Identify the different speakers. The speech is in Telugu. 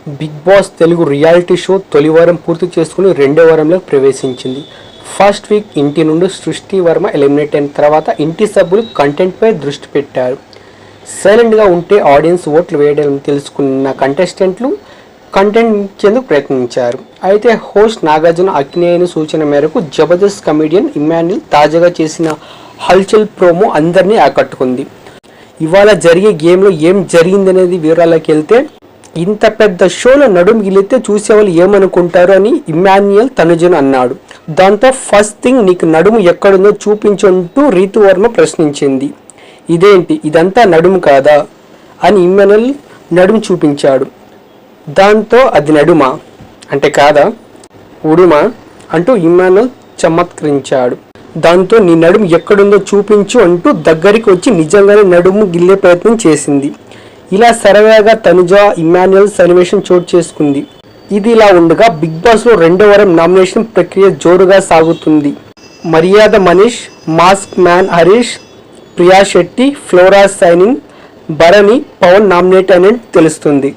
Speaker 1: Big Boss Telugu reality show తొలి వారం పూర్తి చేసుకుని రెండో వారంలో ప్రవేశించింది. ఫస్ట్ వీక్ ఇంటి నుండి సృష్టి వర్మ ఎలిమినేట్ అయిన తర్వాత ఇంటి సభ్యులు కంటెంట్పై దృష్టి పెట్టారు. సైలెంట్గా ఉంటే ఆడియన్స్ ఓట్లు వేయడం తెలుసుకున్న కంటెస్టెంట్లు కంటెంట్ ఇచ్చేందుకు ప్రయత్నించారు. అయితే హోస్ట్ నాగార్జున అక్కినేని సూచన మేరకు జబర్దస్త్ కమెడియన్ ఇమ్మాన్యుల్ తాజాగా చేసిన హల్చల్ ప్రోమో అందరినీ ఆకట్టుకుంది. ఇవాళ జరిగే గేమ్లో ఏం జరిగిందనేది వివరాలకు వెళ్తే, ఇంత పెద్ద షోలో నడుము గిలితే చూసేవాళ్ళు ఏమనుకుంటారు అని ఇమ్మాన్యుయల్ తనుజను అన్నాడు. దాంతో ఫస్ట్ థింగ్ నీకు నడుము ఎక్కడుందో చూపించంటూ రీతు వర్మ ప్రశ్నించింది. ఇదేంటి ఇదంతా నడుము కాదా అని ఇమ్మాన్యుయల్ నడుము చూపించాడు. దాంతో అది నడుమా అంటే కాదా ఉడుమా అంటూ ఇమ్మాన్యుయల్ చమత్కరించాడు. దాంతో నీ నడుము ఎక్కడుందో చూపించు అంటూ దగ్గరికి వచ్చి నిజంగానే నడుము గిల్లే ప్రయత్నం చేసింది. ఇలా సరదాగా తనుజ ఇమ్మాన్యుయల్ సన్నివేశం చోటు చేసుకుంది. ఇది ఇలా ఉండగా బిగ్ బాస్లో రెండో వారం నామినేషన్ ప్రక్రియ జోరుగా సాగుతుంది. Maryada Manish, mask man Harish, Priya Shetty, Flora Saini, Bharani, Pavan nominate అని తెలుస్తుంది.